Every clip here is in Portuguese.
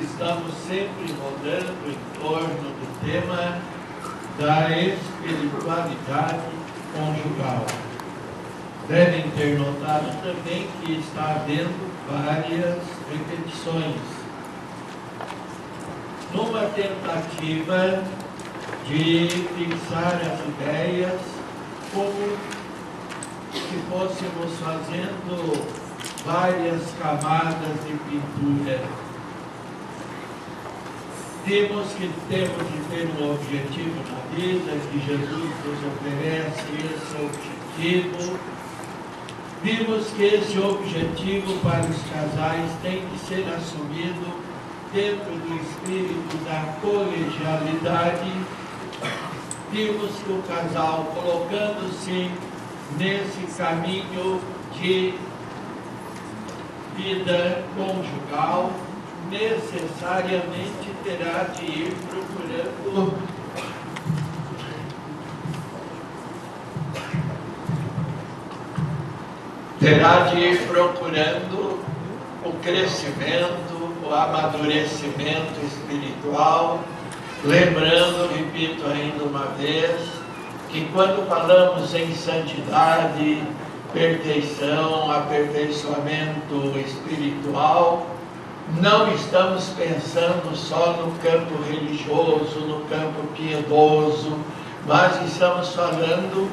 Estamos sempre rodando em torno do tema da espiritualidade conjugal. Devem ter notado também que está havendo várias repetições, numa tentativa de fixar as ideias como se fôssemos fazendo várias camadas de pintura. Vimos que temos de ter um objetivo na vida, que Jesus nos oferece esse objetivo. Vimos que esse objetivo para os casais tem que ser assumido dentro do espírito da colegialidade. Vimos que o casal, colocando-se nesse caminho de vida conjugal, necessariamente terá de ir procurando o crescimento, o amadurecimento espiritual, lembrando, repito ainda uma vez, que quando falamos em santidade, perfeição, aperfeiçoamento espiritual, não estamos pensando só no campo religioso, no campo piedoso, mas estamos falando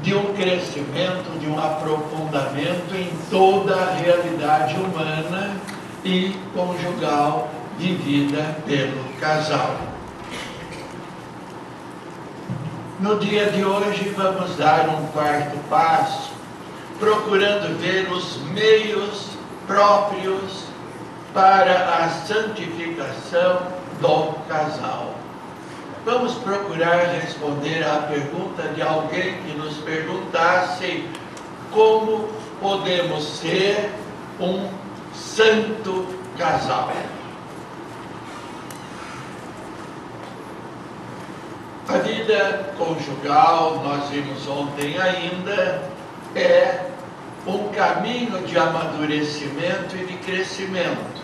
de um crescimento, de um aprofundamento em toda a realidade humana e conjugal vivida pelo casal. No dia de hoje vamos dar um quarto passo, procurando ver os meios próprios para a santificação do casal. Vamos procurar responder à pergunta de alguém que nos perguntasse como podemos ser um santo casal. A vida conjugal, nós vimos ontem ainda, é um caminho de amadurecimento e de crescimento.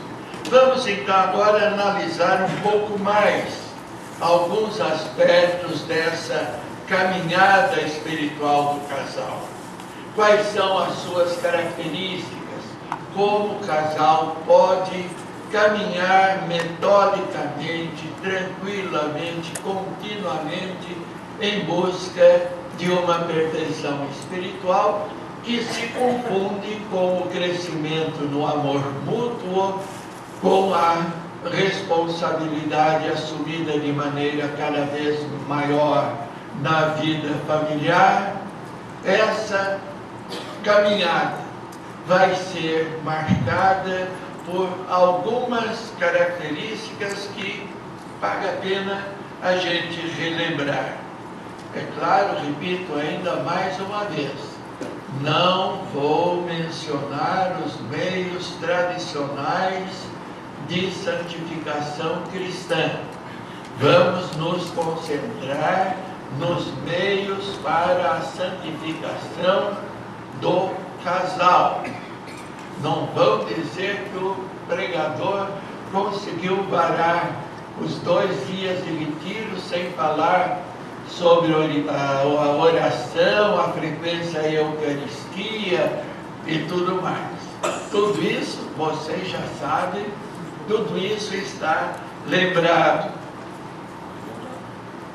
Vamos então agora analisar um pouco mais alguns aspectos dessa caminhada espiritual do casal. Quais são as suas características? Como o casal pode caminhar metodicamente, tranquilamente, continuamente em busca de uma perfeição espiritual que se confunde com o crescimento no amor mútuo, com a responsabilidade assumida de maneira cada vez maior na vida familiar. Essa caminhada vai ser marcada por algumas características que vale a pena a gente relembrar. É claro, repito ainda mais uma vez, não vou mencionar os meios tradicionais de santificação cristã. Vamos nos concentrar nos meios para a santificação do casal. Não vão dizer que o pregador conseguiu varar os 2 dias de retiro sem falar sobre a oração, a frequência à Eucaristia e tudo mais. Tudo isso vocês já sabem, tudo isso está lembrado.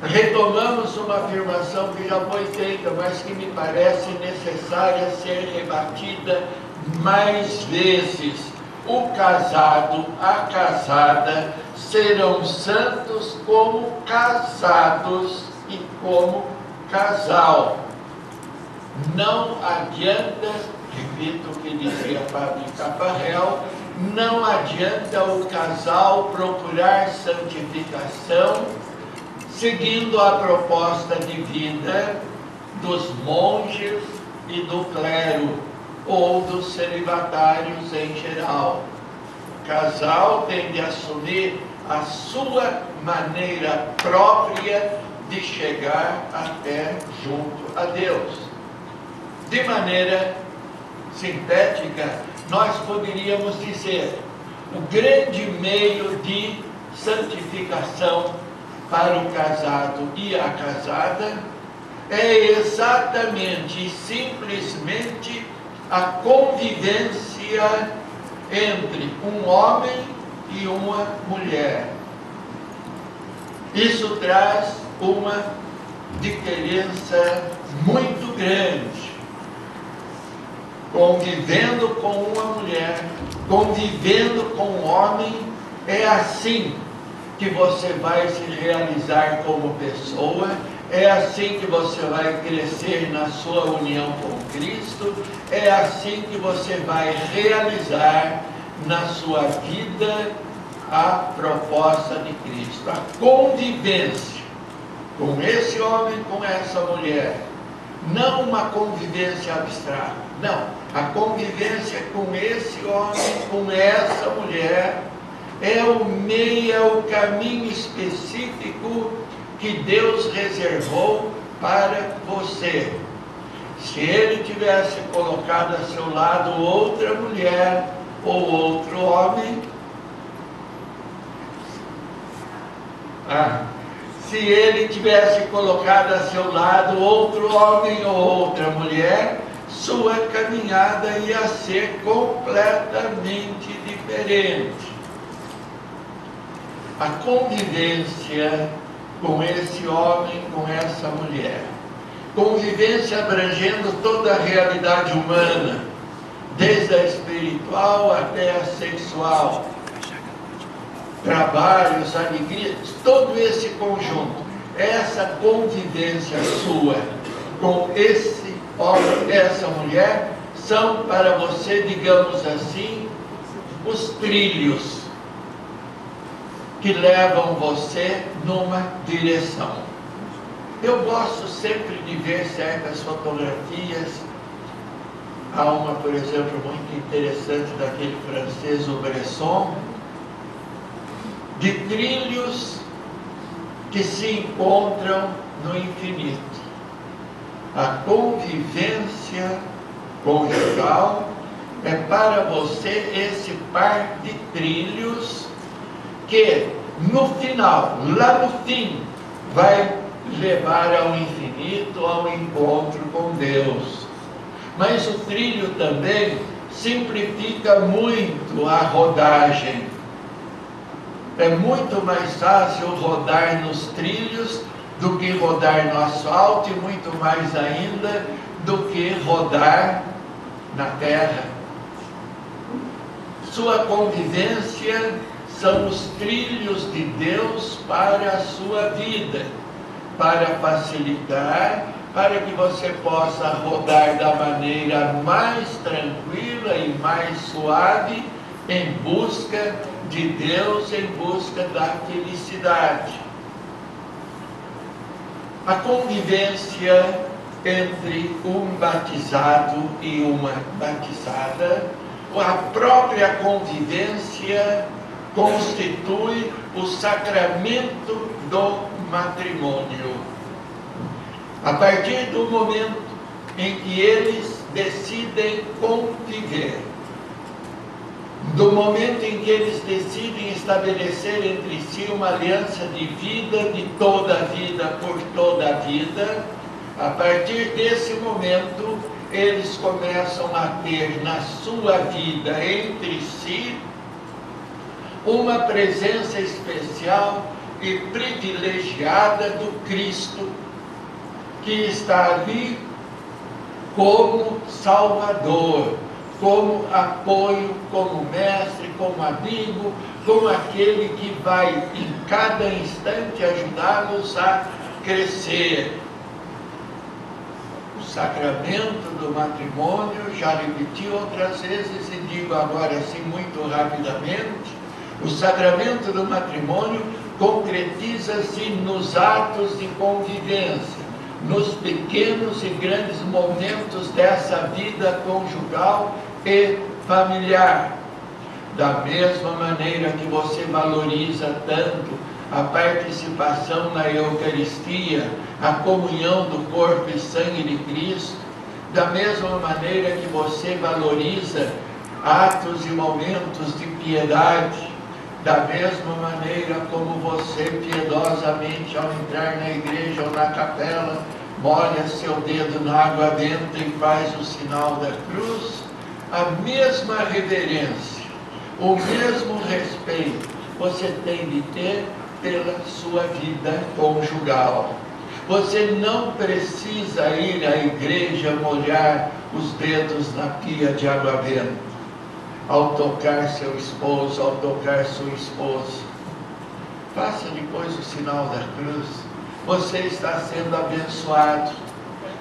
Retomamos uma afirmação que já foi feita, mas que me parece necessária ser rebatida mais vezes. O casado, a casada, serão santos como casados e como casal. Não adianta, repito o que dizia Padre Caparrel, não adianta o casal procurar santificação seguindo a proposta de vida dos monges e do clero, ou dos celibatários em geral. O casal tem de assumir a sua maneira própria de chegar até junto a Deus. De maneira sintética, nós poderíamos dizer: o grande meio de santificação para o casado e a casada é exatamente e simplesmente a convivência entre um homem e uma mulher. Isso traz uma diferença muito grande. Convivendo com uma mulher, convivendo com um homem, é assim que você vai se realizar como pessoa, é assim que você vai crescer na sua união com Cristo, é assim que você vai realizar na sua vida a proposta de Cristo. A convivência com esse homem, com essa mulher, não uma convivência abstrata, não, a convivência com esse homem, com essa mulher, é o meio, é o caminho específico que Deus reservou para você. Se Ele tivesse colocado a seu lado outra mulher ou outro homem, se Ele tivesse colocado a seu lado outro homem ou outra mulher, sua caminhada ia ser completamente diferente. A convivência com esse homem, com essa mulher, convivência abrangendo toda a realidade humana, desde a espiritual até a sexual, trabalhos, alegrias, todo esse conjunto, essa convivência sua com esse homem, essa mulher, são para você, digamos assim, os trilhos que levam você numa direção. Eu gosto sempre de ver certas fotografias. Há uma, por exemplo, muito interessante daquele francês, o Bresson, de trilhos que se encontram no infinito. A convivência conjugal é para você esse par de trilhos que no final, lá no fim, vai levar ao infinito, ao encontro com Deus. Mas o trilho também simplifica muito a rodagem. É muito mais fácil rodar nos trilhos do que rodar no asfalto, e muito mais ainda do que rodar na terra. Sua convivência são os trilhos de Deus para a sua vida, para facilitar, para que você possa rodar da maneira mais tranquila e mais suave, em busca de Deus, em busca da felicidade. A convivência entre um batizado e uma batizada, a própria convivência constitui o sacramento do matrimônio. A partir do momento em que eles decidem conviver, do momento em que eles decidem estabelecer entre si uma aliança de vida, de toda a vida por toda a vida, a partir desse momento, eles começam a ter na sua vida entre si uma presença especial e privilegiada do Cristo, que está ali como Salvador, como apoio, como mestre, como amigo, como aquele que vai em cada instante ajudá-los a crescer. O sacramento do matrimônio, já repeti outras vezes e digo agora assim muito rapidamente, o sacramento do matrimônio concretiza-se nos atos de convivência, nos pequenos e grandes momentos dessa vida conjugal e familiar. Da mesma maneira que você valoriza tanto a participação na Eucaristia, a comunhão do corpo e sangue de Cristo, da mesma maneira que você valoriza atos e momentos de piedade, da mesma maneira como você piedosamente, ao entrar na igreja ou na capela, molha seu dedo na água benta e faz o sinal da cruz, a mesma reverência, o mesmo respeito você tem de ter pela sua vida conjugal. Você não precisa ir à igreja molhar os dedos na pia de água benta ao tocar seu esposo, ao tocar sua esposa. Faça depois o sinal da cruz. Você está sendo abençoado.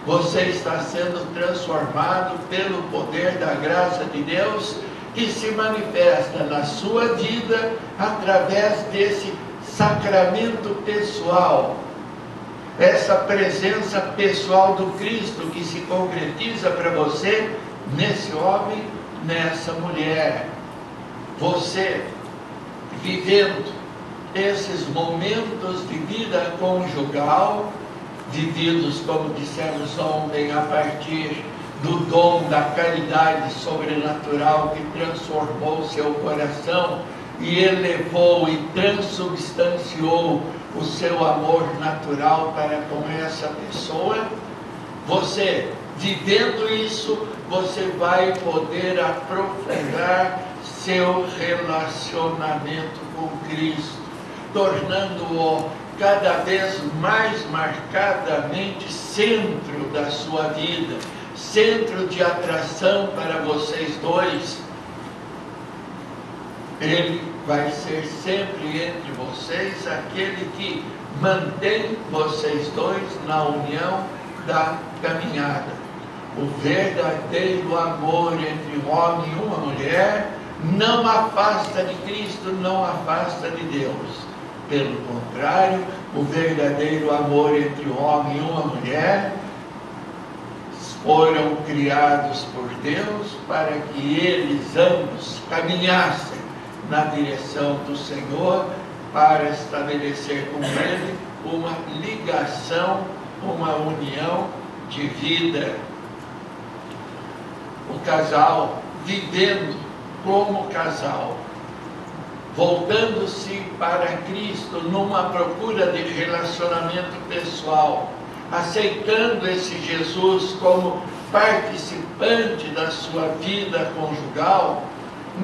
Você está sendo transformado pelo poder da graça de Deus, que se manifesta na sua vida através desse sacramento pessoal. Essa presença pessoal do Cristo que se concretiza para você nesse homem, nessa mulher. Você vivendo esses momentos de vida conjugal, vividos, como dissemos ontem, a partir do dom da caridade sobrenatural que transformou seu coração e elevou e transubstanciou o seu amor natural para com essa pessoa. Você, vivendo isso, você vai poder aprofundar seu relacionamento com Cristo, tornando-o cada vez mais marcadamente centro da sua vida, centro de atração para vocês dois. Ele vai ser sempre entre vocês aquele que mantém vocês dois na união da caminhada. O verdadeiro amor entre um homem e uma mulher não afasta de Cristo, não afasta de Deus. Pelo contrário, o verdadeiro amor entre um homem e uma mulher foram criados por Deus para que eles ambos caminhassem na direção do Senhor, para estabelecer com Ele uma ligação, uma união de vida. O casal vivendo como casal, voltando-se para Cristo numa procura de relacionamento pessoal, aceitando esse Jesus como participante da sua vida conjugal,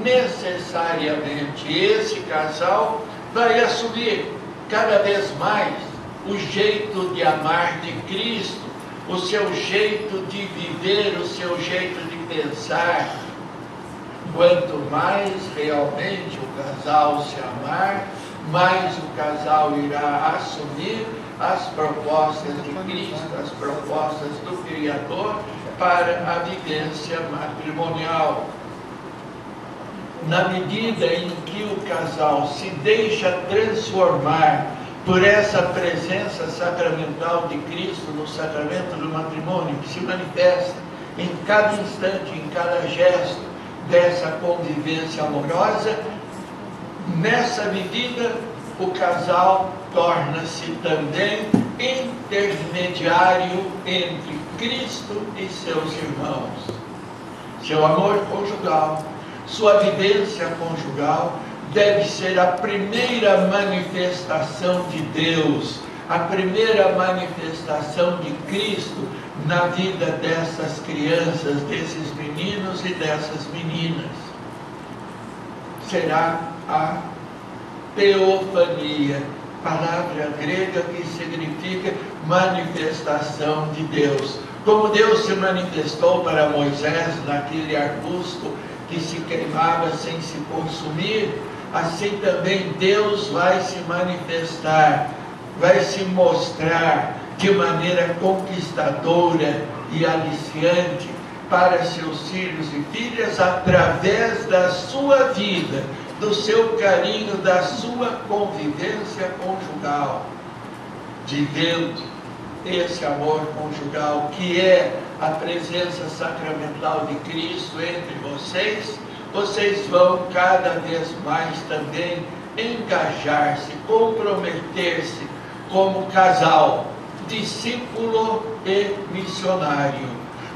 necessariamente esse casal vai assumir cada vez mais o jeito de amar de Cristo, o seu jeito de viver, o seu jeito de pensar. Quanto mais realmente o casal se amar, mais o casal irá assumir as propostas de Cristo, as propostas do Criador para a vivência matrimonial. Na medida em que o casal se deixa transformar por essa presença sacramental de Cristo no sacramento do matrimônio, que se manifesta em cada instante, em cada gesto dessa convivência amorosa, nessa medida o casal torna-se também intermediário entre Cristo e seus irmãos. Seu amor conjugal, sua vivência conjugal deve ser a primeira manifestação de Deus, a primeira manifestação de Cristo na vida dessas crianças, desses meninos e dessas meninas. Será a teofania, palavra grega que significa manifestação de Deus. Como Deus se manifestou para Moisés naquele arbusto que se queimava sem se consumir, assim também Deus vai se manifestar, vai se mostrar de maneira conquistadora e aliciante para seus filhos e filhas através da sua vida, do seu carinho, da sua convivência conjugal, vivendo esse amor conjugal que é a presença sacramental de Cristo entre vocês. Vocês vão cada vez mais também engajar-se, comprometer-se como casal, discípulo e missionário,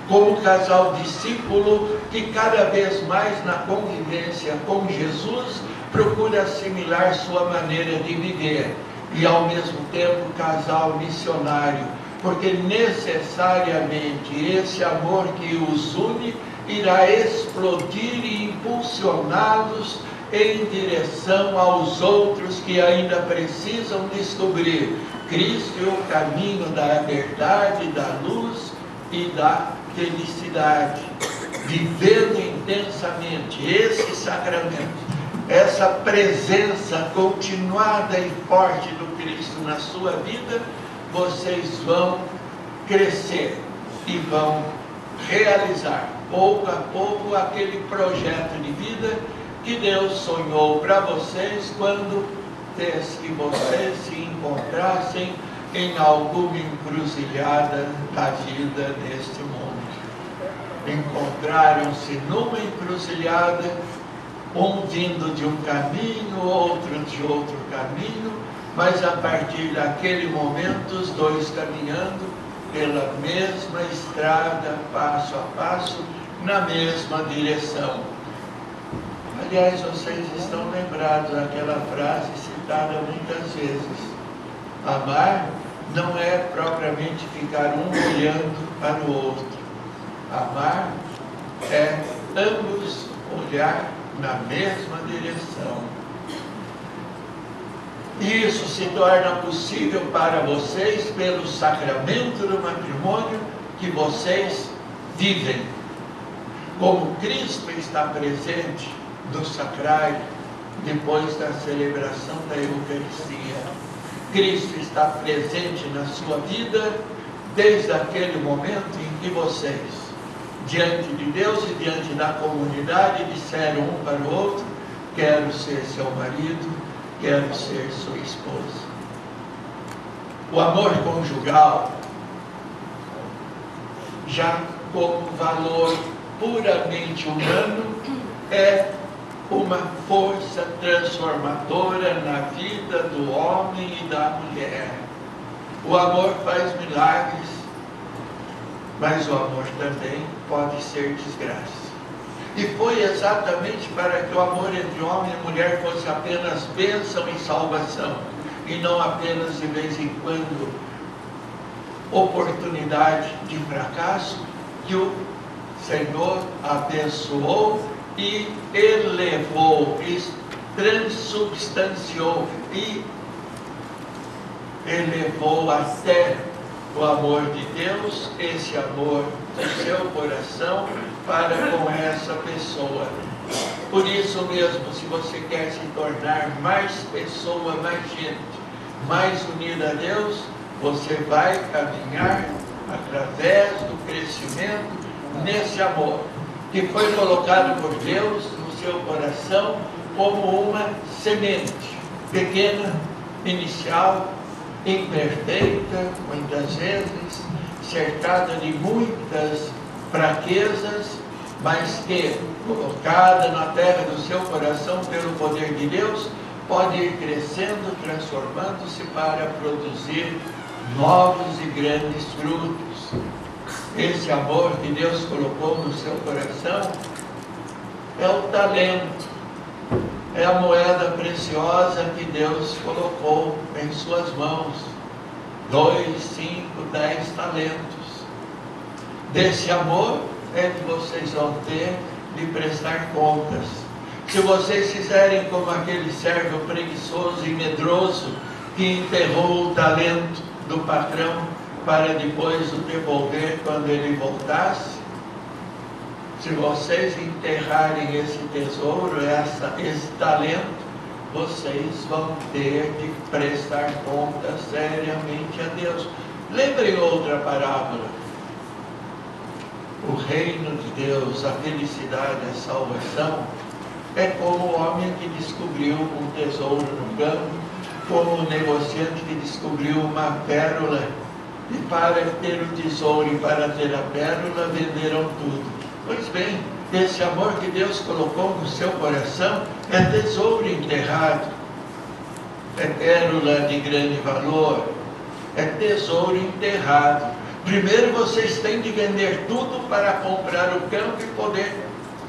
como casal discípulo que cada vez mais na convivência com Jesus procura assimilar sua maneira de viver e ao mesmo tempo casal missionário, porque necessariamente esse amor que os une irá explodir e impulsioná-los em direção aos outros que ainda precisam descobrir Cristo é o caminho da verdade, da luz e da felicidade, vivendo intensamente esse sacramento, essa presença continuada e forte do Cristo na sua vida. Vocês vão crescer e vão realizar pouco a pouco aquele projeto de vida que Deus sonhou para vocês quando fez que vocês se encontrassem em alguma encruzilhada da vida neste mundo. Encontraram-se numa encruzilhada, um vindo de um caminho, outro de outro caminho, mas a partir daquele momento os dois caminhando pela mesma estrada, passo a passo, na mesma direção. Aliás, vocês estão lembrados daquela frase citada muitas vezes: amar não é propriamente ficar um olhando para o outro. Amar é ambos olhar na mesma direção. Isso se torna possível para vocês pelo sacramento do matrimônio que vocês vivem. Como Cristo está presente no sacrário, depois da celebração da Eucaristia. Cristo está presente na sua vida desde aquele momento em que vocês, diante de Deus e diante da comunidade, disseram um para o outro: quero ser seu marido, quero ser sua esposa. O amor conjugal, já como valor puramente humano, é uma força transformadora na vida do homem e da mulher. O amor faz milagres, mas o amor também pode ser desgraça. E foi exatamente para que o amor entre homem e mulher fosse apenas bênção e salvação, e não apenas de vez em quando oportunidade de fracasso, que o Senhor abençoou e elevou, e transubstanciou e elevou até o amor de Deus, esse amor do seu coração para com essa pessoa. Por isso mesmo, se você quer se tornar mais pessoa, mais gente, mais unida a Deus, você vai caminhar através do crescimento nesse amor, que foi colocado por Deus no seu coração como uma semente pequena, inicial, imperfeita, muitas vezes, cercada de muitas fraquezas, mas que, colocada na terra do seu coração pelo poder de Deus, pode ir crescendo, transformando-se para produzir novos e grandes frutos. Esse amor que Deus colocou no seu coração é o talento, é a moeda preciosa que Deus colocou em suas mãos. 2, 5, 10 talentos. Desse amor é que vocês vão ter de prestar contas. Se vocês fizerem como aquele servo preguiçoso e medroso que enterrou o talento do patrão para depois o devolver quando ele voltasse, se vocês enterrarem esse tesouro, esse talento, vocês vão ter de prestar contas seriamente a Deus. Lembrem outra parábola. O reino de Deus, a felicidade, a salvação, é como o homem que descobriu um tesouro no campo, como o negociante que descobriu uma pérola, e para ter o tesouro e para ter a pérola, venderam tudo. Pois bem, esse amor que Deus colocou no seu coração é tesouro enterrado, é pérola de grande valor, é tesouro enterrado. Primeiro vocês têm de vender tudo para comprar o campo e poder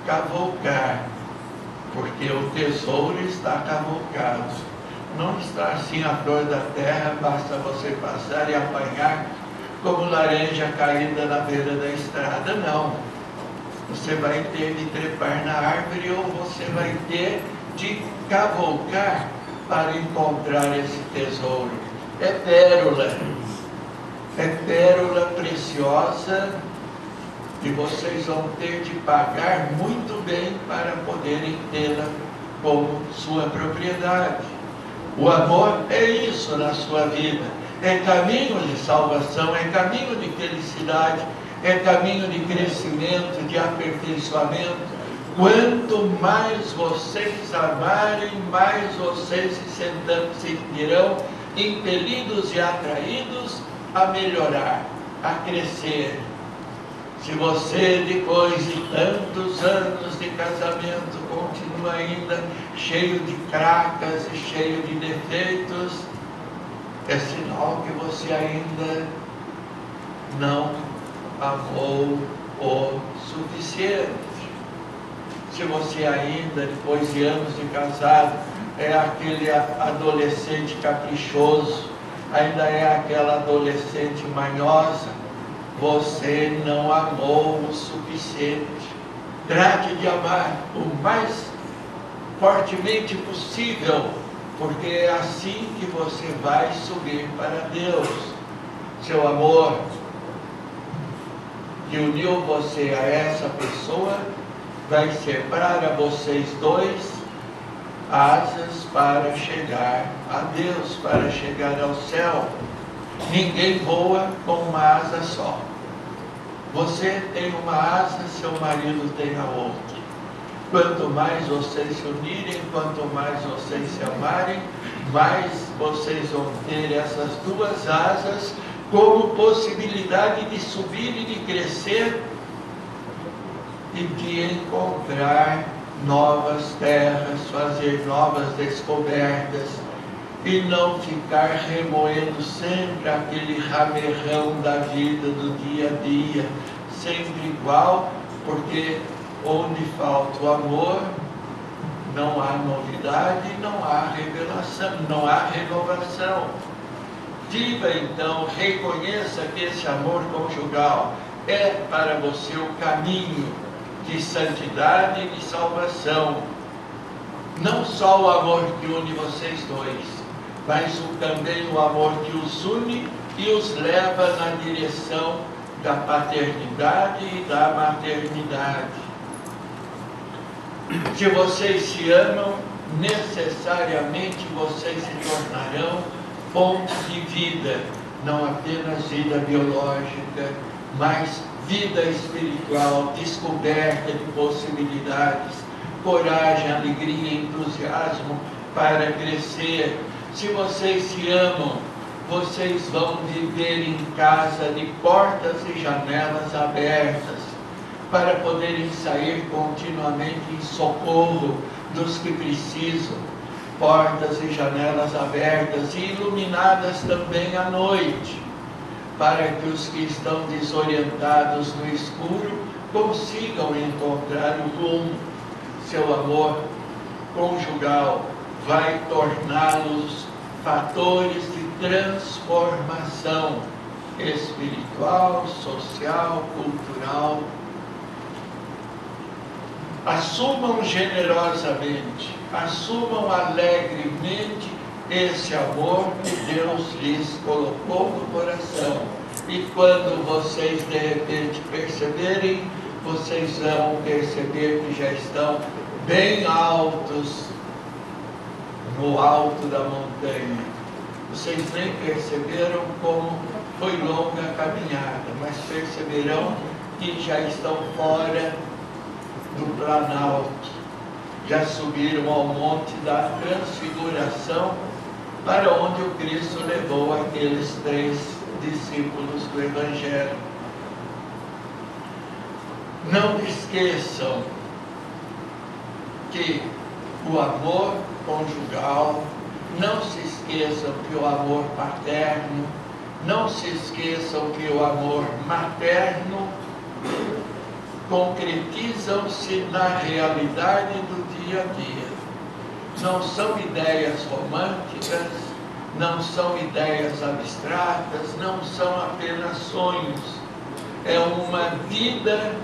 cavocar, porque o tesouro está cavocado. Não está assim a flor da terra, basta você passar e apanhar como laranja caída na beira da estrada. Não. Você vai ter de trepar na árvore ou você vai ter de cavocar para encontrar esse tesouro. É pérola preciosa, e vocês vão ter de pagar muito bem para poderem tê-la como sua propriedade. O amor é isso na sua vida, é caminho de salvação, é caminho de felicidade, é caminho de crescimento, de aperfeiçoamento. Quanto mais vocês amarem, mais vocês se sentirão impelidos e atraídos a melhorar, a crescer. Se você, depois de tantos anos de casamento, continua ainda cheio de cracas e cheio de defeitos, é sinal que você ainda não amou o suficiente. Se você ainda, depois de anos de casado, é aquele adolescente caprichoso, ainda é aquela adolescente manhosa, você não amou o suficiente. Trate de amar o mais fortemente possível, porque é assim que você vai subir para Deus. Seu amor que uniu você a essa pessoa vai ser para vocês dois asas para chegar a Deus, para chegar ao céu. Ninguém voa com uma asa só. Você tem uma asa, seu marido tem a outra. Quanto mais vocês se unirem, quanto mais vocês se amarem, mais vocês vão ter essas duas asas como possibilidade de subir e de crescer e de encontrar novas terras, fazer novas descobertas e não ficar remoendo sempre aquele ramerrão da vida, do dia a dia, sempre igual, porque onde falta o amor, não há novidade, não há revelação, não há renovação. Viva então, reconheça que esse amor conjugal é para você o caminho de santidade e de salvação. Não só o amor que une vocês dois, mas também o amor que os une e os leva na direção da paternidade e da maternidade. Se vocês se amam, necessariamente vocês se tornarão fonte de vida, não apenas vida biológica, mas vida espiritual, descoberta de possibilidades, coragem, alegria, entusiasmo para crescer. Se vocês se amam, vocês vão viver em casa de portas e janelas abertas, para poderem sair continuamente em socorro dos que precisam. Portas e janelas abertas e iluminadas também à noite, para que os que estão desorientados no escuro consigam encontrar o rumo. Seu amor conjugal vai torná-los fatores de transformação espiritual, social, cultural. Assumam generosamente, assumam alegremente esse amor que Deus lhes colocou no coração. E quando vocês de repente perceberem, vocês vão perceber que já estão bem altos, no alto da montanha. Vocês nem perceberam como foi longa a caminhada, mas perceberão que já estão fora do planalto, já subiram ao monte da transfiguração, para onde o Cristo levou aqueles 3 discípulos do Evangelho. Não esqueçam que o amor conjugal, não se esqueçam que o amor paterno, não se esqueçam que o amor materno concretizam-se na realidade do dia a dia. Não são ideias românticas, não são ideias abstratas, não são apenas sonhos. É uma vida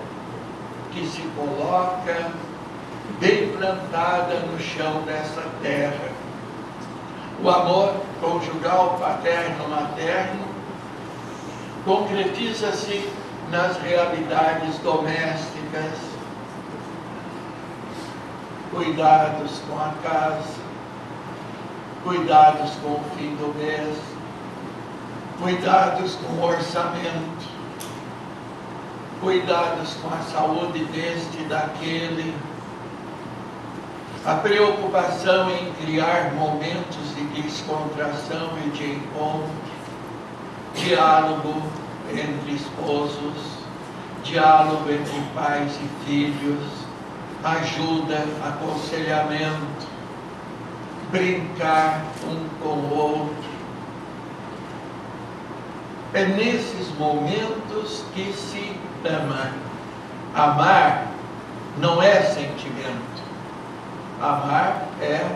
que se coloca bem plantada no chão dessa terra. O amor conjugal, paterno-materno, concretiza-se nas realidades domésticas, cuidados com a casa, cuidados com o fim do mês, cuidados com o orçamento, cuidados com a saúde deste e daquele, a preocupação em criar momentos de descontração e de encontro, diálogo entre esposos, diálogo entre pais e filhos, ajuda, aconselhamento, brincar um com o outro. É nesses momentos que se ama. Amar não é sentimento. Amar é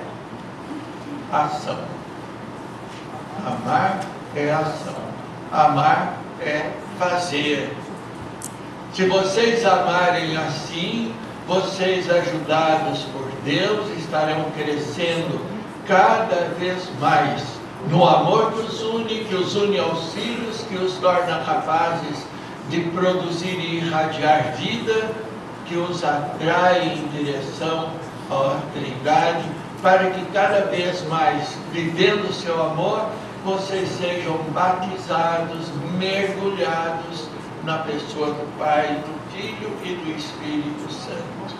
ação. Amar é ação. Amar é fazer. Se vocês amarem assim, vocês, ajudados por Deus, estarão crescendo cada vez mais no amor que os une aos filhos, que os torna capazes de produzir e irradiar vida, que os atrai em direção à Trindade, para que cada vez mais, vivendo o seu amor, vocês sejam batizados, mergulhados na pessoa do Pai, do Filho e do Espírito Santo.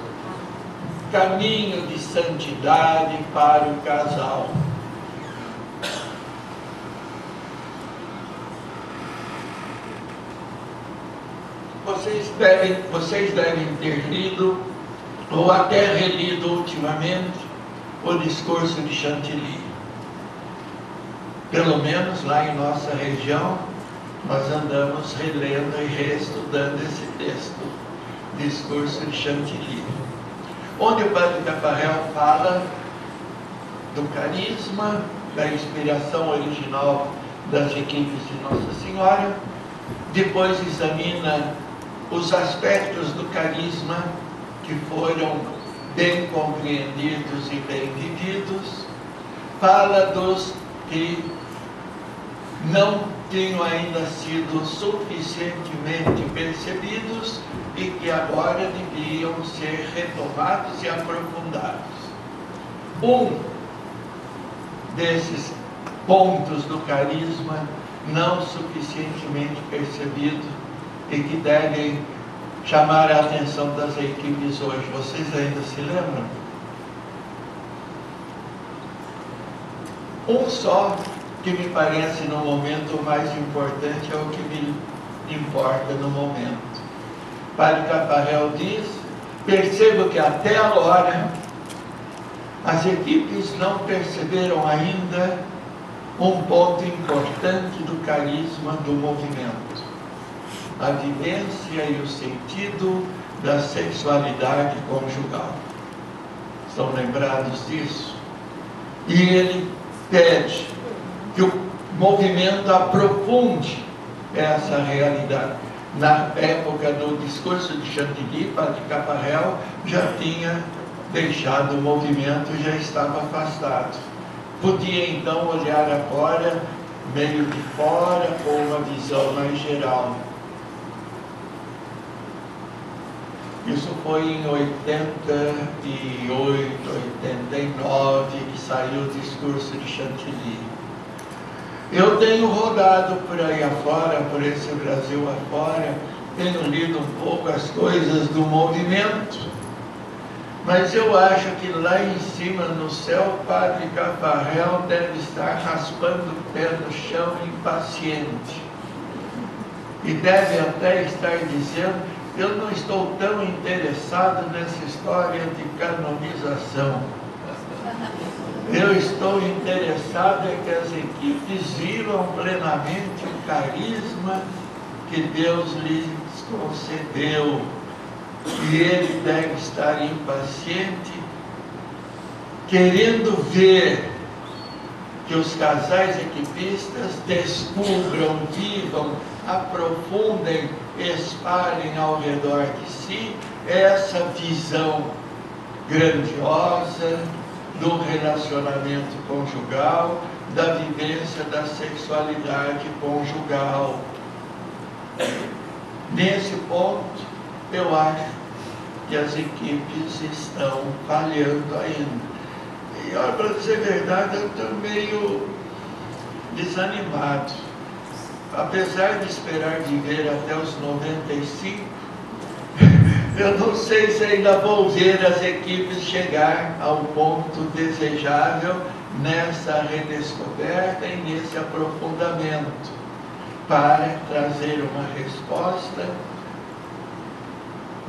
Caminho de santidade para o casal. Vocês devem ter lido, ou até relido ultimamente, o discurso de Chantilly. Pelo menos lá em nossa região, nós andamos relendo e reestudando esse texto, discurso de Chantilly, onde o Padre Caparel fala do carisma, da inspiração original das equipes de Nossa Senhora, depois examina os aspectos do carisma que foram bem compreendidos e bem vividos, fala dos que não tinham ainda sido suficientemente percebidos e que agora deviam ser retomados e aprofundados. Um desses pontos do carisma não suficientemente percebido e que devem chamar a atenção das equipes hoje. Vocês ainda se lembram? Um só que me parece no momento mais importante, é o que me importa no momento. Padre Caparel diz: percebo que até agora as equipes não perceberam ainda um ponto importante do carisma do movimento: a vivência e o sentido da sexualidade conjugal. Estão lembrados disso? E ele pede que o movimento aprofunde essa realidade. Na época do discurso de Chantilly, Padre Caparel já tinha deixado o movimento, já estava afastado. Podia então olhar agora, meio de fora, com uma visão mais geral. Isso foi em 88, 89, que saiu o discurso de Chantilly. Eu tenho rodado por aí afora, por esse Brasil afora, tenho lido um pouco as coisas do movimento, mas eu acho que lá em cima no céu, Padre Caparel deve estar raspando o pé no chão impaciente. E deve até estar dizendo: eu não estou tão interessado nessa história de canonização. Eu estou interessado em que as equipes vivam plenamente o carisma que Deus lhes concedeu E ele deve estar impaciente, querendo ver que os casais equipistas descubram, vivam, aprofundem, espalhem ao redor de si essa visão grandiosa do relacionamento conjugal, da vivência da sexualidade conjugal. Nesse ponto, eu acho que as equipes estão falhando ainda. E olha, para dizer a verdade, eu estou meio desanimado. Apesar de esperar viver até os 95, eu não sei se ainda vou ver as equipes chegar ao ponto desejável nessa redescoberta e nesse aprofundamento, para trazer uma resposta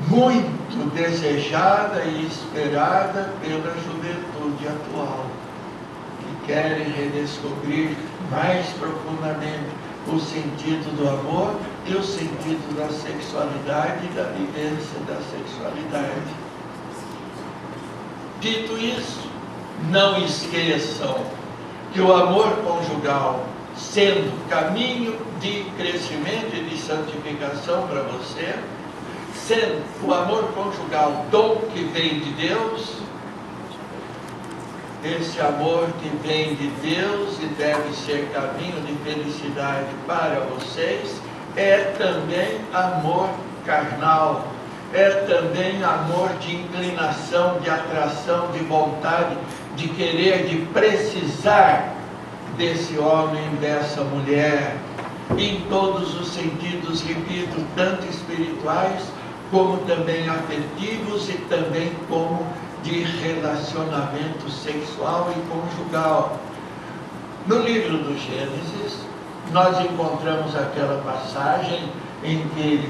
muito desejada e esperada pela juventude atual, que querem redescobrir mais profundamente o sentido do amor e o sentido da sexualidade e da vivência da sexualidade. Dito isso, não esqueçam que o amor conjugal, sendo caminho de crescimento e de santificação para você, sendo o amor conjugal dom que vem de Deus, esse amor que vem de Deus e deve ser caminho de felicidade para vocês, é também amor carnal, é também amor de inclinação, de atração, de vontade, de querer, de precisar desse homem, dessa mulher, em todos os sentidos, repito, tanto espirituais, como também afetivos e também como de relacionamento sexual e conjugal. No livro do Gênesis, nós encontramos aquela passagem em que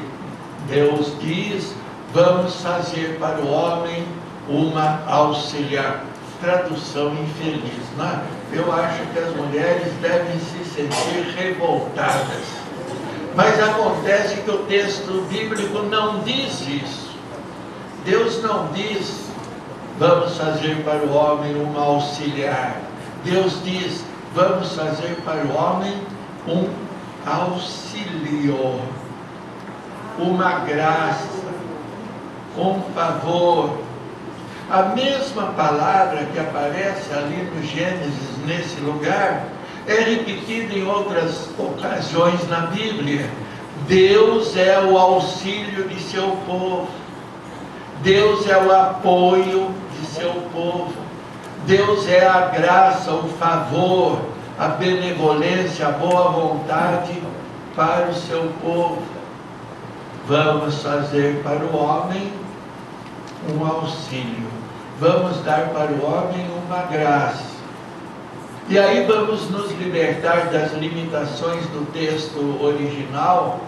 Deus diz: vamos fazer para o homem uma auxiliar. Tradução infeliz, não é? Eu acho que as mulheres devem se sentir revoltadas. Mas acontece que o texto bíblico não diz isso. Deus não diz: vamos fazer para o homem uma auxiliar. Deus diz: vamos fazer para o homem um auxílio, uma graça, um favor. A mesma palavra que aparece ali no Gênesis, nesse lugar, é repetida em outras ocasiões na Bíblia. Deus é o auxílio de seu povo. Deus é o apoio de seu povo. Deus é a graça, o favor, a benevolência, a boa vontade para o seu povo. Vamos fazer para o homem um auxílio. Vamos dar para o homem uma graça. E aí vamos nos libertar das limitações do texto original,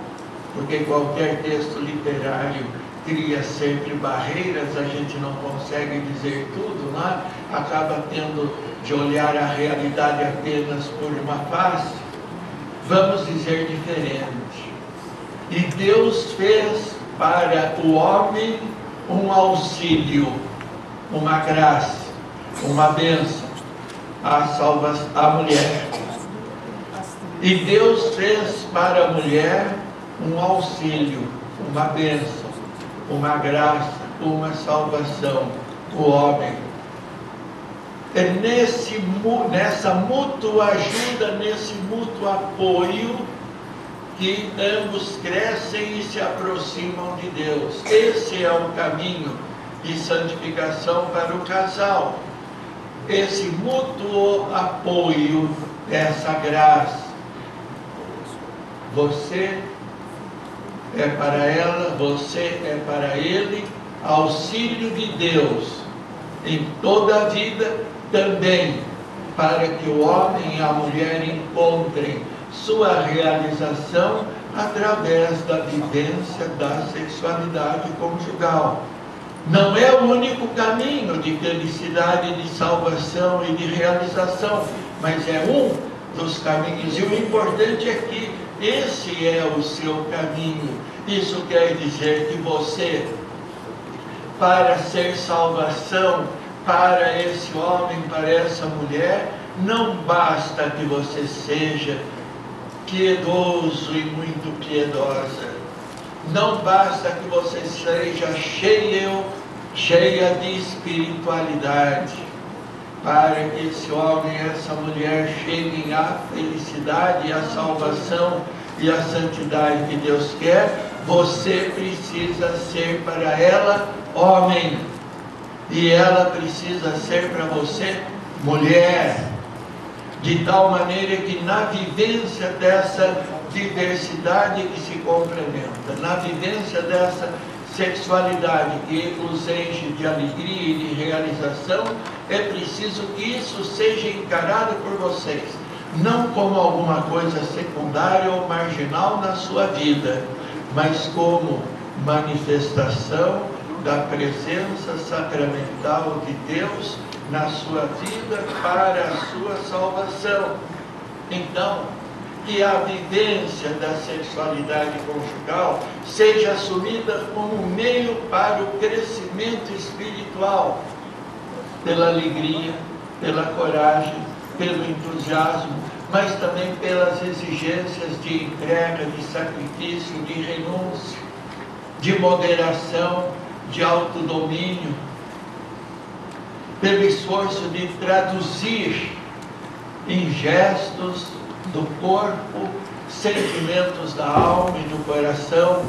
porque qualquer texto literário cria sempre barreiras, a gente não consegue dizer tudo, né? Acaba tendo de olhar a realidade apenas por uma face. Vamos dizer diferente. E Deus fez para o homem um auxílio, uma graça, uma bênção, a mulher. E Deus fez para a mulher um auxílio, uma bênção, uma graça, uma salvação, o homem. É nessa mútua ajuda, nesse mútuo apoio, que ambos crescem e se aproximam de Deus. Esse é o caminho de santificação para o casal. Esse mútuo apoio, essa graça. Você é para ela, você é para ele, auxílio de Deus em toda a vida, também para que o homem e a mulher encontrem sua realização através da vivência da sexualidade conjugal. Não é o único caminho de felicidade, de salvação e de realização, mas é um dos caminhos. E o importante é que esse é o seu caminho. Isso quer dizer que você para ser salvação para esse homem, para essa mulher, não basta que você seja piedoso e muito piedosa. Não basta que você seja cheia de espiritualidade, para que esse homem e essa mulher cheguem à felicidade, à salvação e à santidade que Deus quer. Você precisa ser para ela homem, e ela precisa ser para você mulher, de tal maneira que na vivência dessa diversidade que se complementa, na vivência dessa sexualidade que os enche de alegria e de realização, é preciso que isso seja encarado por vocês, não como alguma coisa secundária ou marginal na sua vida, mas como manifestação da presença sacramental de Deus na sua vida para a sua salvação. Então, que a vivência da sexualidade conjugal seja assumida como meio para o crescimento espiritual, pela alegria, pela coragem, pelo entusiasmo, mas também pelas exigências de entrega, de sacrifício, de renúncia, de moderação, de autodomínio, pelo esforço de traduzir em gestos do corpo sentimentos da alma e do coração,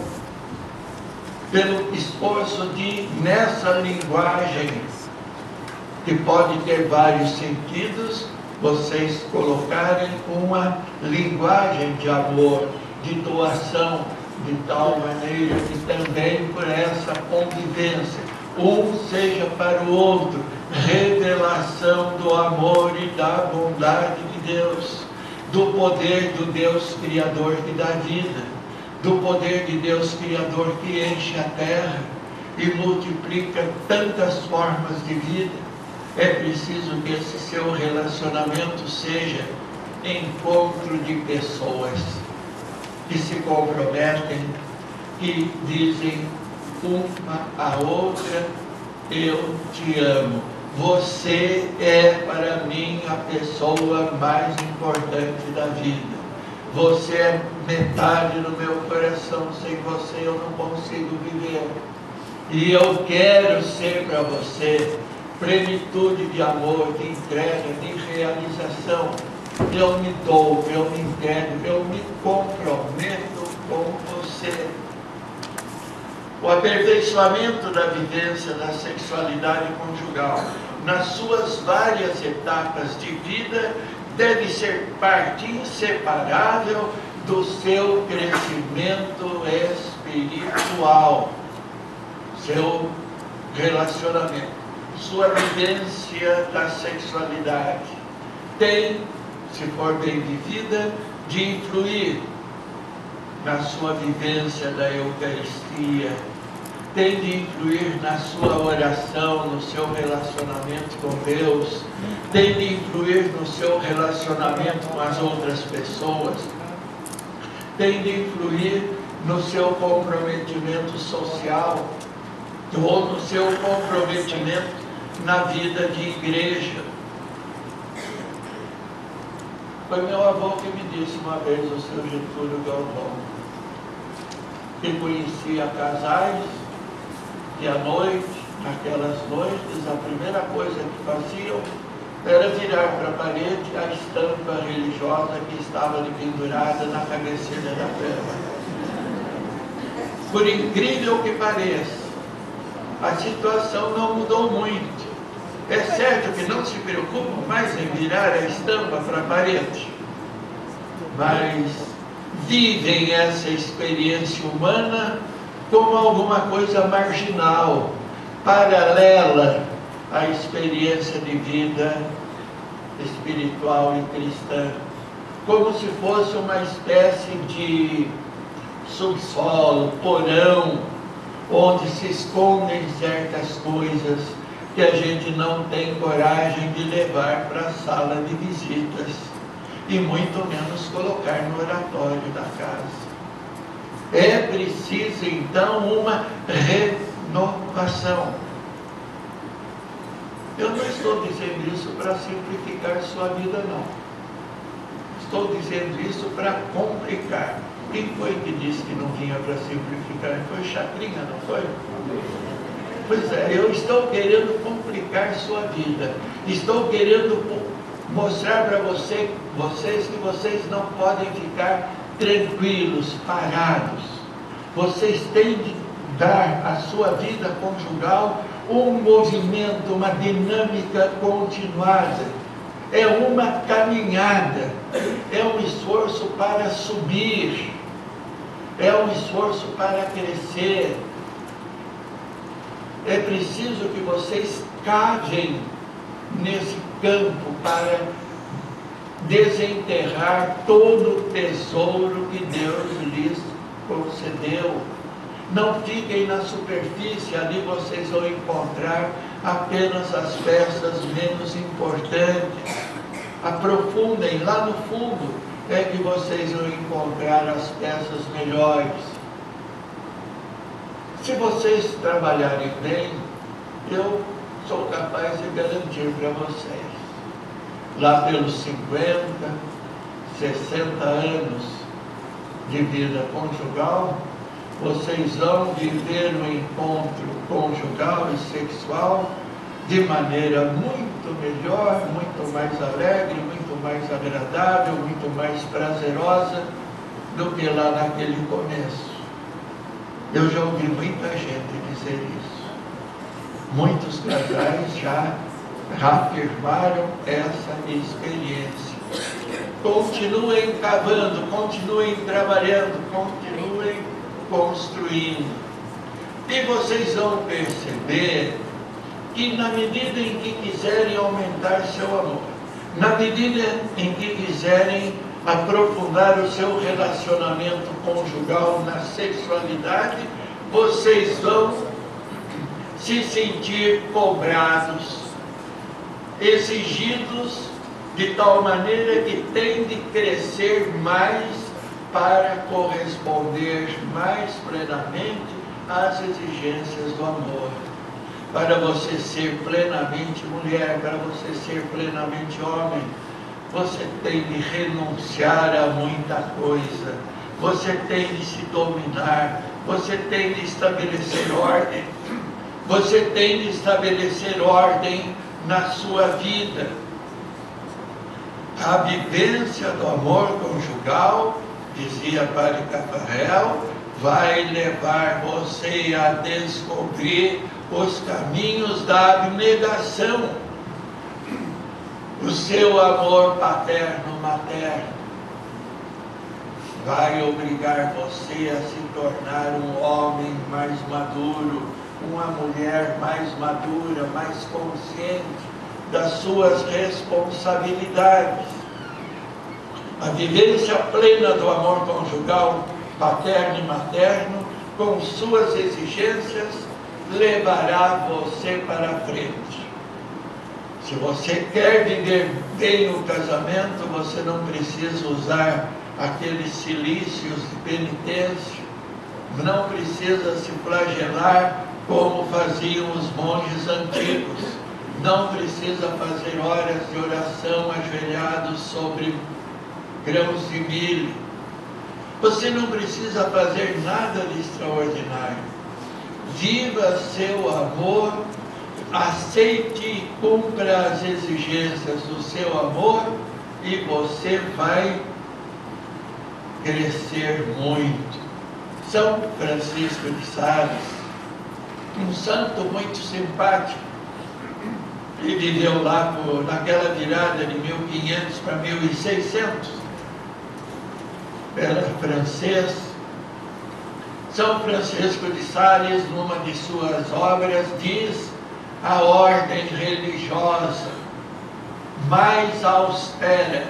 pelo esforço de, nessa linguagem, que pode ter vários sentidos, vocês colocarem uma linguagem de amor, de doação, de tal maneira que também por essa convivência, um seja para o outro revelação do amor e da bondade de Deus, do poder do Deus Criador que dá vida, do poder de Deus Criador que enche a terra e multiplica tantas formas de vida. É preciso que esse seu relacionamento seja encontro de pessoas que se comprometem, que dizem uma à outra: eu te amo. Você é para mim a pessoa mais importante da vida. Você é metade do meu coração. Sem você eu não consigo viver. E eu quero ser para você plenitude de amor, de entrega, de realização. Eu me dou, eu me entrego, eu me comprometo com você. O aperfeiçoamento da vivência da sexualidade conjugal, nas suas várias etapas de vida, deve ser parte inseparável do seu crescimento espiritual, seu relacionamento, sua vivência da sexualidade. Tem, se for bem vivida, de influir na sua vivência da Eucaristia, tem de influir na sua oração, no seu relacionamento com Deus, tem de influir no seu relacionamento com as outras pessoas, tem de influir no seu comprometimento social, ou no seu comprometimento na vida de igreja. Foi meu avô que me disse uma vez, o seu Getúlio Galvão, que conhecia casais que à noite, naquelas noites, a primeira coisa que faziam era virar para a parede a estampa religiosa que estava ali pendurada na cabeceira da cama. Por incrível que pareça, a situação não mudou muito. É certo que não se preocupam mais em virar a estampa para a parede, mas vivem essa experiência humana como alguma coisa marginal, paralela à experiência de vida espiritual e cristã, como se fosse uma espécie de subsolo, porão, onde se escondem certas coisas que a gente não tem coragem de levar para a sala de visitas e muito menos colocar no oratório da casa. É preciso então uma renovação. Eu não estou dizendo isso para simplificar sua vida, não. Estou dizendo isso para complicar. Quem foi que disse que não vinha para simplificar? Foi Chacrinha, não foi? Pois é, eu estou querendo complicar sua vida. Estou querendo mostrar para vocês que vocês não podem ficar tranquilos, parados. Vocês têm de dar à sua vida conjugal um movimento, uma dinâmica continuada. É uma caminhada, é um esforço para subir, é um esforço para crescer. É preciso que vocês cavem nesse campo para desenterrar todo o tesouro que Deus lhes concedeu. Não fiquem na superfície, ali vocês vão encontrar apenas as peças menos importantes. Aprofundem, lá no fundo é que vocês vão encontrar as peças melhores. Se vocês trabalharem bem, eu sou capaz de garantir para vocês, lá pelos 50, 60 anos de vida conjugal, vocês vão viver um encontro conjugal e sexual de maneira muito melhor, muito mais alegre, muito mais agradável, muito mais prazerosa do que lá naquele começo. Eu já ouvi muita gente dizer isso. Muitos casais já afirmaram essa experiência. Continuem cavando, continuem trabalhando, continuem construindo. E vocês vão perceber que na medida em que quiserem aumentar seu amor, na medida em que quiserem aprofundar o seu relacionamento conjugal na sexualidade, vocês vão se sentir cobrados, exigidos de tal maneira que tem de crescer mais para corresponder mais plenamente às exigências do amor. Para você ser plenamente mulher, para você ser plenamente homem, você tem de renunciar a muita coisa, você tem de se dominar, você tem de estabelecer ordem, você tem de estabelecer ordem na sua vida. A vivência do amor conjugal, dizia Padre Cafarel, vai levar você a descobrir os caminhos da abnegação. O seu amor paterno-materno vai obrigar você a se tornar um homem mais maduro, uma mulher mais madura, mais consciente das suas responsabilidades. A vivência plena do amor conjugal, paterno e materno, com suas exigências, levará você para frente. Se você quer viver bem o casamento, você não precisa usar aqueles cilícios de penitência, não precisa se flagelar como faziam os monges antigos, não precisa fazer horas de oração ajoelhados sobre grãos de milho. Você não precisa fazer nada de extraordinário. Viva seu amor, aceite e cumpra as exigências do seu amor e você vai crescer muito. São Francisco de Sales, um santo muito simpático, ele viveu lá naquela virada de 1500 para 1600, era francês. São Francisco de Sales, numa de suas obras, diz: a ordem religiosa mais austera,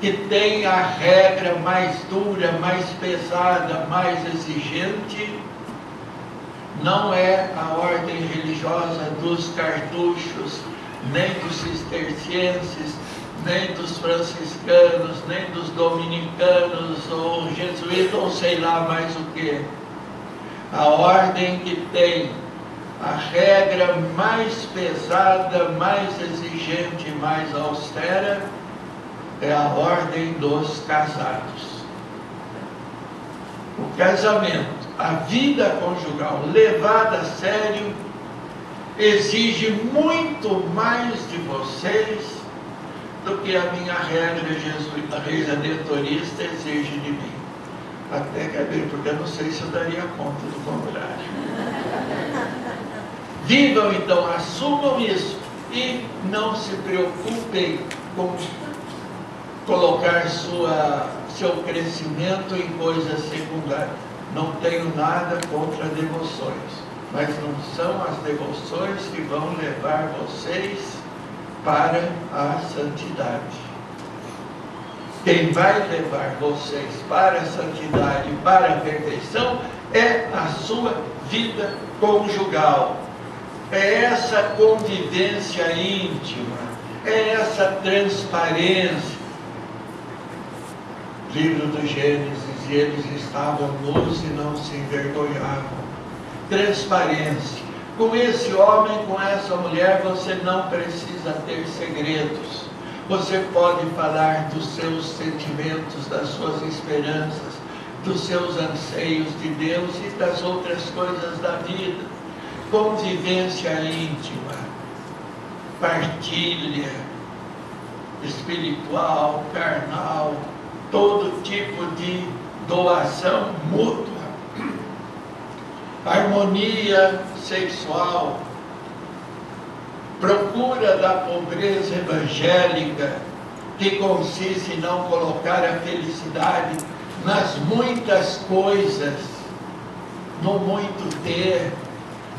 que tem a regra mais dura, mais pesada, mais exigente, não é a ordem religiosa dos cartuchos, nem dos cistercienses, nem dos franciscanos, nem dos dominicanos, ou jesuítas, ou sei lá mais o que. A ordem que tem a regra mais pesada, mais exigente, mais austera é a ordem dos casados. O casamento, a vida conjugal levada a sério, exige muito mais de vocês do que a minha regra redentorista exige de mim. Até que é bem, porque eu não sei se eu daria conta do contrário. Vivam então, assumam isso e não se preocupem com colocar seu crescimento em coisas secundárias. Não tenho nada contra devoções, mas não são as devoções que vão levar vocês para a santidade. Quem vai levar vocês para a santidade, para a perfeição, é a sua vida conjugal. É essa convivência íntima, é essa transparência. Livro do Gênesis, e eles estavam nus e não se envergonhavam. Transparência. Com esse homem, com essa mulher, você não precisa ter segredos. Você pode falar dos seus sentimentos, das suas esperanças, dos seus anseios de Deus e das outras coisas da vida. Convivência íntima, partilha espiritual, carnal, todo tipo de doação mútua, harmonia sexual, procura da pobreza evangélica, que consiste em não colocar a felicidade nas muitas coisas, no muito ter,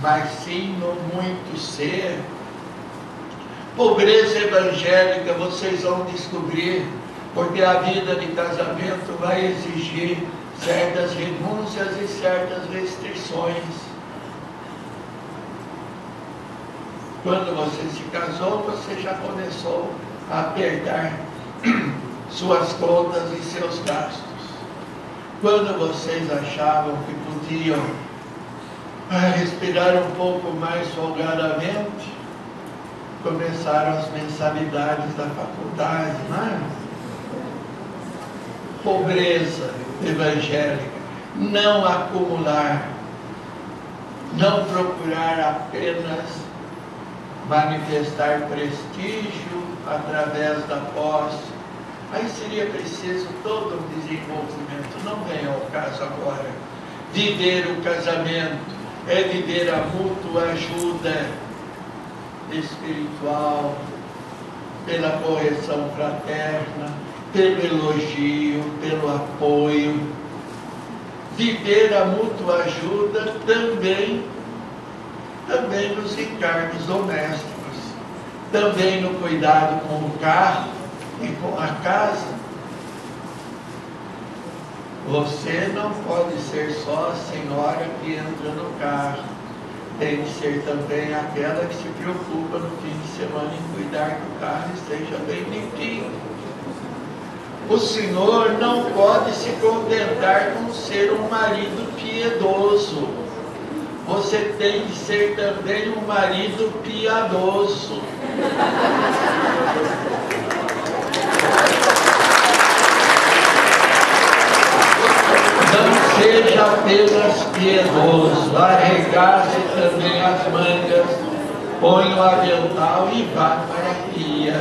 mas sim no muito ser. Pobreza evangélica vocês vão descobrir, porque a vida de casamento vai exigir certas renúncias e certas restrições. Quando você se casou, você já começou a apertar suas contas e seus gastos. Quando vocês achavam que podiam respirar um pouco mais folgadamente, começaram as mensalidades da faculdade, não é? Pobreza evangélica, não acumular, não procurar apenas manifestar prestígio através da posse. Aí seria preciso todo um desenvolvimento, não vem ao caso agora. Viver o casamento é viver a mútua ajuda espiritual, pela correção fraterna, pelo elogio, pelo apoio. Viver a mútua ajuda também nos encargos domésticos, também no cuidado com o carro e com a casa. Você não pode ser só a senhora que entra no carro, tem que ser também aquela que se preocupa no fim de semana em cuidar que o carro esteja bem limpinho. O senhor não pode se contentar com ser um marido piedoso. Você tem que ser também um marido piadoso. Não seja apenas piedoso, arregace também as mangas, põe o avental e vá para a pia.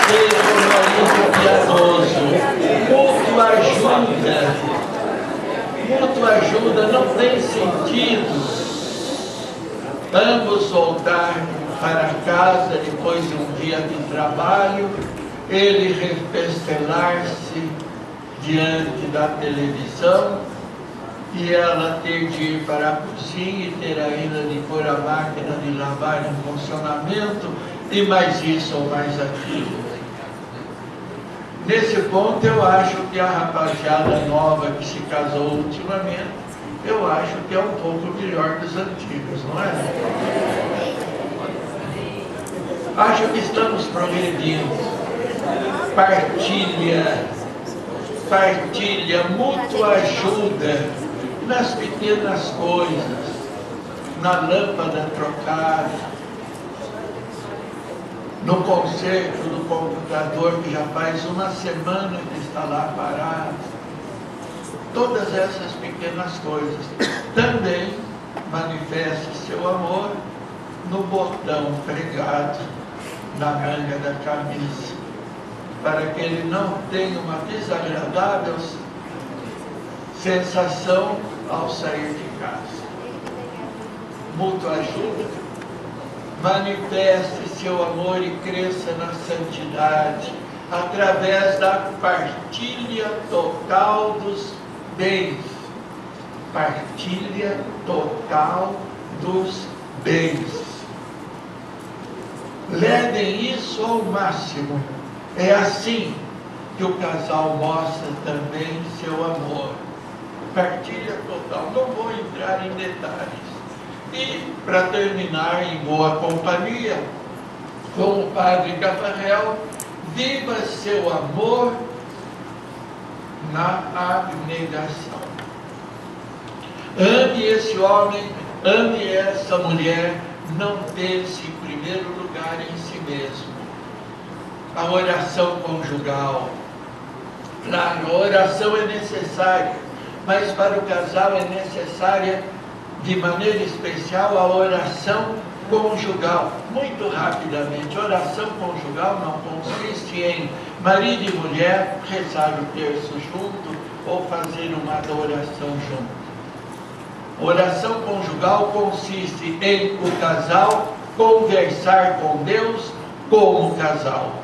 Seja um marido piadoso. Mútua ajuda não tem sentido ambos voltar para casa depois de um dia de trabalho, ele refestelar-se diante da televisão e ela ter de ir para a cozinha e ter ainda de pôr a máquina de lavar em funcionamento e mais isso ou mais aquilo. Nesse ponto eu acho que a rapaziada nova que se casou ultimamente, eu acho que é um pouco melhor dos antigos, não é? Acho que estamos progredindo. Partilha, mútua ajuda. nas pequenas coisas, na lâmpada trocada, no conserto do computador que já faz uma semana que está lá parado. Todas essas pequenas coisas. Também manifeste seu amor no botão pregado na manga da camisa, para que ele não tenha uma desagradável sensação ao sair de casa. Mútua ajuda. Manifeste seu amor e cresça na santidade através da partilha total dos bens. Partilha total dos bens. Levem isso ao máximo. É assim que o casal mostra também seu amor. Partilha total. Não vou entrar em detalhes. E, para terminar em boa companhia, com o Padre Gafarel, viva seu amor na abnegação. Ame esse homem, ame essa mulher, não pense em primeiro lugar em si mesmo. A oração conjugal. Claro, a oração é necessária, mas para o casal é necessária, de maneira especial, a oração conjugal. Muito rapidamente, oração conjugal não consiste em marido e mulher rezar o terço junto ou fazer uma adoração junto. Oração conjugal consiste em o casal conversar com Deus como casal.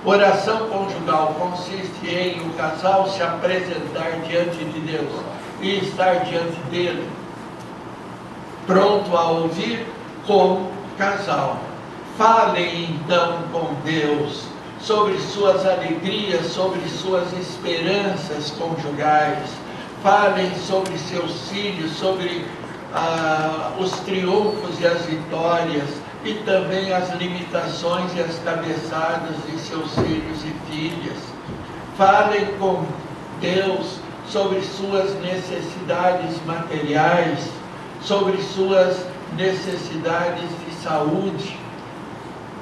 Oração conjugal consiste em o casal se apresentar diante de Deus e estar diante dele, pronto a ouvir como casal. Falem então com Deus sobre suas alegrias, sobre suas esperanças conjugais. Falem sobre seus filhos, sobre os triunfos e as vitórias, e também as limitações e as cabeçadas de seus filhos e filhas. Falem com Deus sobre suas necessidades materiais, sobre suas necessidades de saúde.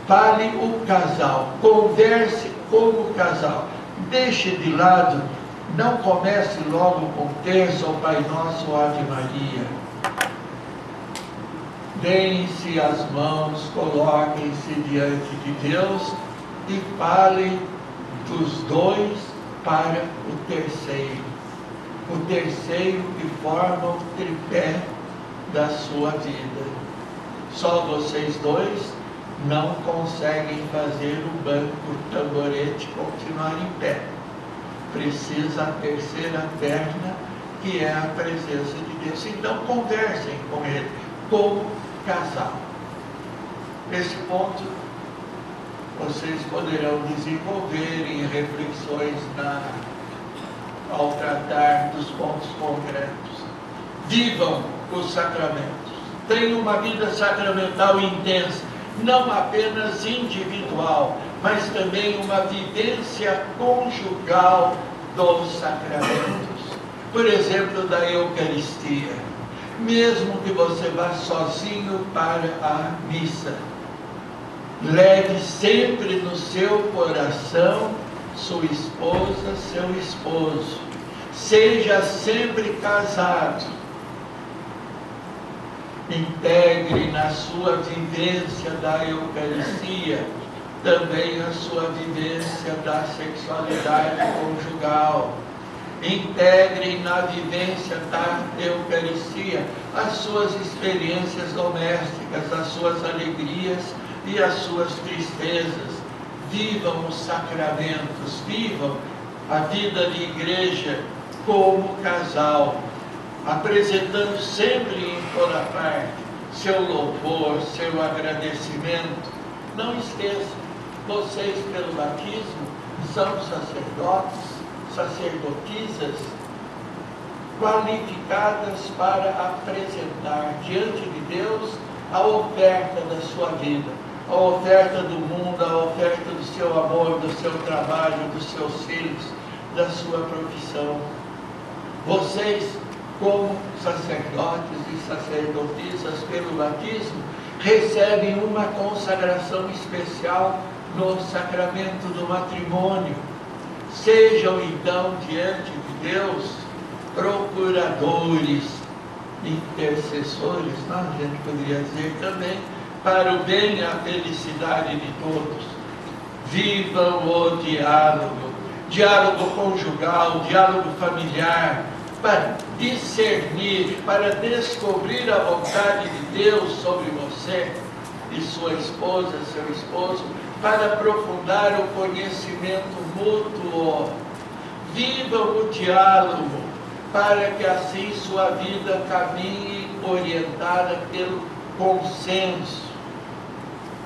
Fale o casal, converse como casal. Deixe de lado, não comece logo com terço ou Pai Nosso ou Ave Maria. Deem-se as mãos, coloquem-se diante de Deus e falem dos dois para o terceiro. O terceiro que forma o tripé da sua vida. Só vocês dois não conseguem fazer o banco, o tamborete continuar em pé. Precisa a terceira perna, que é a presença de Deus. Então conversem com ele como casal. Esse ponto vocês poderão desenvolver em reflexões ao tratar dos pontos concretos. Vivam os sacramentos. Tenham uma vida sacramental intensa, não apenas individual, mas também uma vivência conjugal dos sacramentos. Por exemplo, da Eucaristia. Mesmo que você vá sozinho para a missa, leve sempre no seu coração sua esposa, seu esposo. Seja sempre casado. Integre na sua vivência da Eucaristia também a sua vivência da sexualidade conjugal. Integre na vivência da Eucaristia as suas experiências domésticas, as suas alegrias e as suas tristezas. Vivam os sacramentos, vivam a vida de igreja como casal, apresentando sempre em toda parte seu louvor, seu agradecimento. Não esqueçam, vocês pelo batismo são sacerdotes, sacerdotisas qualificadas para apresentar diante de Deus a oferta da sua vida, a oferta do mundo, a oferta do seu amor, do seu trabalho, dos seus filhos, da sua profissão. Vocês como sacerdotes e sacerdotisas pelo batismo, recebem uma consagração especial no sacramento do matrimônio. Sejam então diante de Deus procuradores, intercessores, a gente poderia dizer também, para o bem e a felicidade de todos. Vivam o diálogo conjugal, diálogo familiar, para discernir, para descobrir a vontade de Deus sobre você e sua esposa, seu esposo, para aprofundar o conhecimento mútuo. Vivam o diálogo, para que assim sua vida caminhe orientada pelo consenso,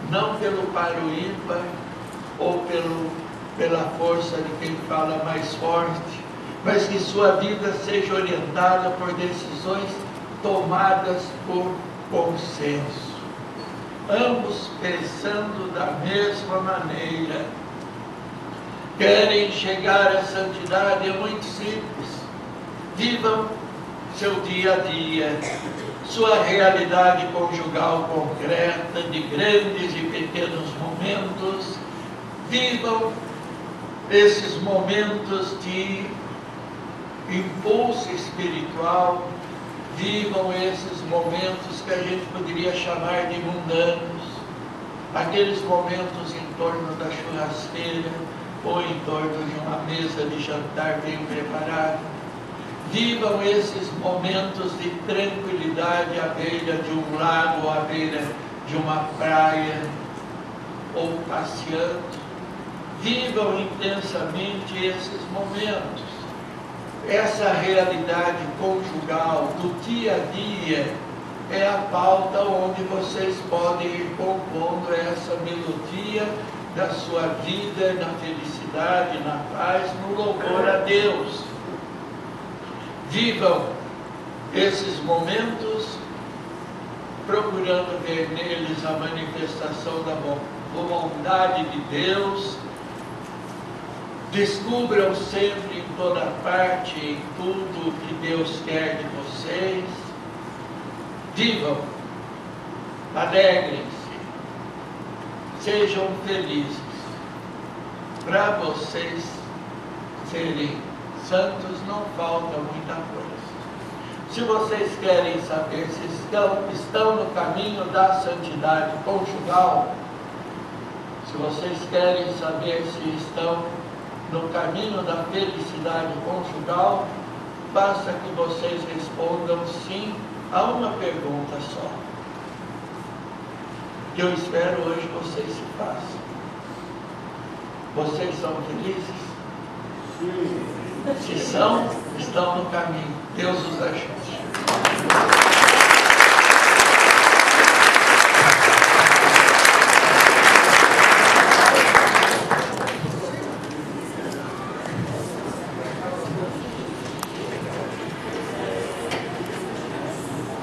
não pelo par ou ímpar, ou pela força de quem fala mais forte, mas que sua vida seja orientada por decisões tomadas por consenso. Ambos pensando da mesma maneira. Querem chegar à santidade, é muito simples. Vivam seu dia a dia, sua realidade conjugal concreta, de grandes e pequenos momentos. Vivam esses momentos de impulso espiritual, vivam esses momentos que a gente poderia chamar de mundanos, aqueles momentos em torno da churrasqueira ou em torno de uma mesa de jantar bem preparada. Vivam esses momentos de tranquilidade à beira de um lago, à beira de uma praia, ou passeando. Vivam intensamente esses momentos. Essa realidade conjugal do dia a dia é a pauta onde vocês podem ir compondo essa melodia da sua vida, na felicidade, na paz, no louvor a Deus. Vivam esses momentos procurando ver neles a manifestação da bondade de Deus. Descubram sempre em toda parte, em tudo o que Deus quer de vocês. Vivam, alegrem-se, sejam felizes. Para vocês serem santos não falta muita coisa. Se vocês querem saber se estão no caminho da santidade conjugal, se vocês querem saber se estão no caminho da felicidade conjugal, basta que vocês respondam sim a uma pergunta só, que eu espero hoje vocês se façam. Vocês são felizes? Sim. Se são, estão no caminho. Deus os ajude.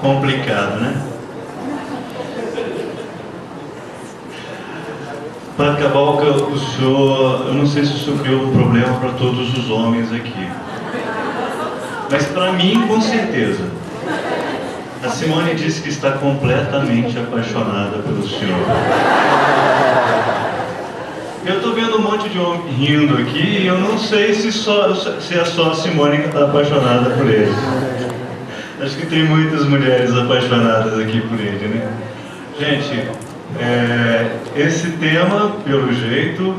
Complicado, né? Para acabar o senhor, eu não sei se o senhor criou um problema para todos os homens aqui, mas para mim, com certeza. A Simone disse que está completamente apaixonada pelo senhor. Eu estou vendo um monte de homem rindo aqui e eu não sei se é só a Simone que está apaixonada por ele. Acho que tem muitas mulheres apaixonadas aqui por ele, né? Gente, esse tema, pelo jeito,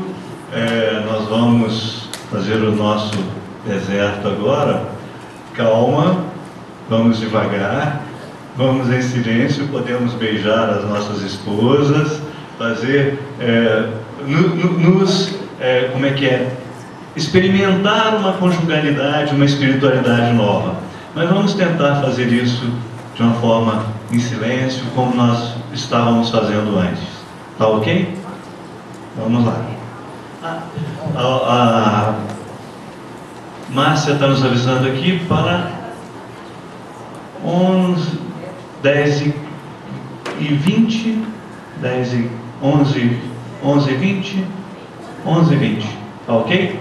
nós vamos fazer o nosso deserto agora. Calma, vamos devagar, vamos em silêncio, podemos beijar as nossas esposas, fazer, experimentar uma conjugalidade, uma espiritualidade nova. Mas vamos tentar fazer isso de uma forma em silêncio, como nós estávamos fazendo antes. Tá ok? Vamos lá. A Márcia está nos avisando aqui para 10h20, 11h20, 11h20. Tá ok?